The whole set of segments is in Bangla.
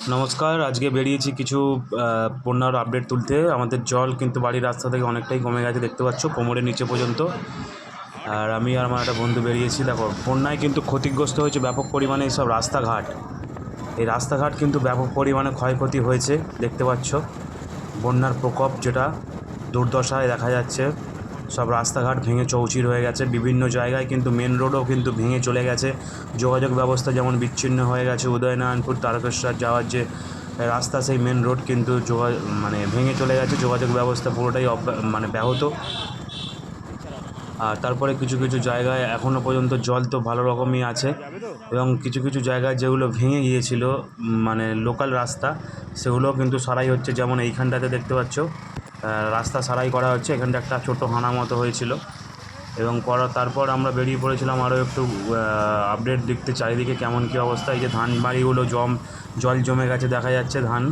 নমস্কার। আজকে বেরিয়েছি কিছু বন্যার আপডেট তুলতে। আমাদের জল কিন্তু বাড়ির রাস্তা থেকে অনেকটাই কমে গেছে, দেখতে পাচ্ছ কোমরের নিচে পর্যন্ত। আর আমি আর আমার একটা বন্ধু বেরিয়েছি। দেখো, বন্যায় কিন্তু ক্ষতিগ্রস্ত হয়েছে ব্যাপক পরিমাণে এইসব রাস্তাঘাট। এই রাস্তাঘাট কিন্তু ব্যাপক পরিমাণে ক্ষয়ক্ষতি হয়েছে, দেখতে পাচ্ছ। বন্যার প্রকোপ যেটা দুর্দশায় দেখা যাচ্ছে, সব রাস্তাঘাট ভেঙে চৌচির হয়ে গেছে। বিভিন্ন জায়গায় কিন্তু মেন রোডও কিন্তু ভেঙে চলে গেছে। যোগাযোগ ব্যবস্থা যেমন বিচ্ছিন্ন হয়ে গেছে, উদয়নারায়ণপুর তারকেশ্বর যাওয়ার যে রাস্তা, সেই মেন রোড কিন্তু ভেঙে চলে গেছে। যোগাযোগ ব্যবস্থা পুরোটাই ব্যাহত। আর তারপরে কিছু কিছু জায়গায় এখনও পর্যন্ত জল তো ভালো রকমই আছে, এবং কিছু কিছু জায়গায় যেগুলো ভেঙে গিয়েছিল লোকাল রাস্তা, সেগুলোও কিন্তু সারাই হচ্ছে। যেমন এইখানটাতে দেখতে পাচ্ছ রাস্তা সারাই করা হচ্ছে। এখানটা একটা ছোটো হানা মতো হয়েছিল, এবং তারপর আমরা বেরিয়ে পড়েছিলাম আরও একটু আপডেট দেখতে, চারিদিকে কেমন কী অবস্থা। এই যে ধান বাড়িগুলো জল জমে গেছে দেখা যাচ্ছে, ধান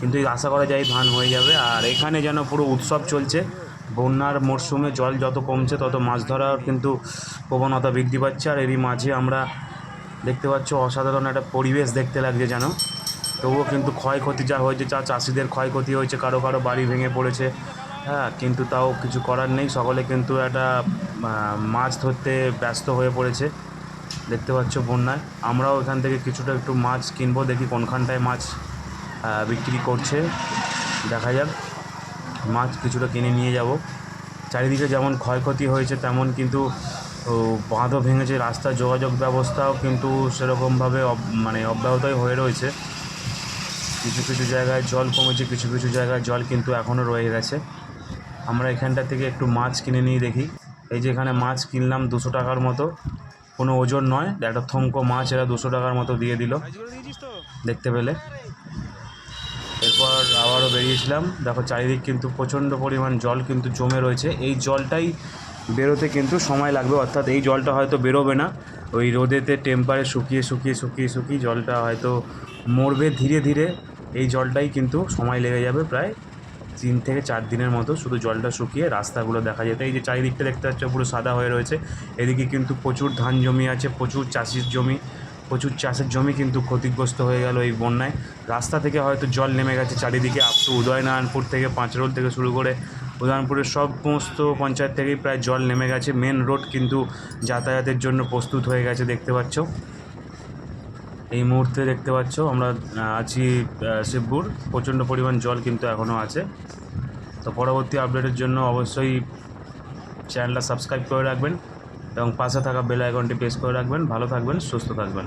কিন্তু আশা করা যায় ধান হয়ে যাবে। আর এখানে যেন পুরো উৎসব চলছে। বন্যার মরশুমে জল যত কমছে তত মাছ ধরার কিন্তু প্রবণতা বৃদ্ধি পাচ্ছে। আর এরই মাঝে আমরা দেখতে পাচ্ছ অসাধারণ একটা পরিবেশ দেখতে লাগছে যেন। তবুও কিন্তু ক্ষয়ক্ষতি যা হয়েছে, চাষিদের ক্ষয়ক্ষতি হয়েছে, কারো কারো বাড়ি ভেঙে পড়েছে। হ্যাঁ, কিন্তু তাও কিছু করার নেই। সকলে কিন্তু একটা মাছ ধরতে ব্যস্ত হয়ে পড়েছে, দেখতে পাচ্ছ বন্যায়। আমরাও এখান থেকে কিছুটা একটু মাছ কিনবো, দেখি কোনখানটায় মাছ বিক্রি করছে, দেখা যাক। মাছ কিছুটা কিনে নিয়ে যাব। চারিদিকে যেমন ক্ষয়ক্ষতি হয়েছে, তেমন কিন্তু বাঁধও ভেঙেছে। রাস্তার যোগাযোগ ব্যবস্থাও কিন্তু সেরকমভাবে অব্যাহতই হয়ে রয়েছে। কিছু কিছু জায়গায় জল কমেছে, কিছু কিছু জায়গায় জল কিন্তু এখনও রয়ে গেছে। আমরা এখানটা থেকে একটু মাছ কিনে নিয়ে দেখি। এই যে এখানে মাছ কিনলাম 200 টাকার মতো, কোনো ওজন নয়, একটা থমকো মাছ এরা 200 টাকার মতো দিয়ে দিল, দেখতে পেলে। এরপর আবারও বেরিয়েছিলাম। দেখো চারিদিক কিন্তু প্রচণ্ড পরিমাণ জল কিন্তু জমে রয়েছে। এই জলটাই বেরোতে কিন্তু সময় লাগবে, অর্থাৎ এই জলটা হয়তো বেরোবে না। ওই রোদেতে টেম্পারে শুকিয়ে জলটা হয়তো মরবে ধীরে ধীরে। এই জলটাই কিন্তু সময় লেগে যাবে প্রায় 3 থেকে 4 দিনের মতো, শুধু জলটা শুকিয়ে রাস্তাগুলো দেখা যেত। এই যে চারিদিকটা দেখতে পাচ্ছ পুরো সাদা হয়ে রয়েছে। এদিকে কিন্তু প্রচুর ধান জমি আছে, প্রচুর চাষের জমি কিন্তু ক্ষতিগ্রস্ত হয়ে গেল এই বন্যায়। রাস্তা থেকে হয়তো জল নেমে গেছে চারিদিকে, আপ টু উদয়নারায়ণপুর থেকে পাঁচরোল থেকে শুরু করে উদয়নারায়ণপুরের সমস্ত পঞ্চায়েত থেকেই প্রায় জল নেমে গেছে। মেন রোড কিন্তু যাতায়াতের জন্য প্রস্তুত হয়ে গেছে, দেখতে পাচ্ছ। এই মুহূর্তে দেখতে পাচ্ছ আমরা আছি শিবপুর। প্রচণ্ড পরিমাণ জল কিন্তু এখনও আছে। তো পরবর্তী আপডেটের জন্য অবশ্যই চ্যানেলটা সাবস্ক্রাইব করে রাখবেন, এবং পাশে থাকা বেল আইকনটি প্রেস করে রাখবেন। ভালো থাকবেন, সুস্থ থাকবেন।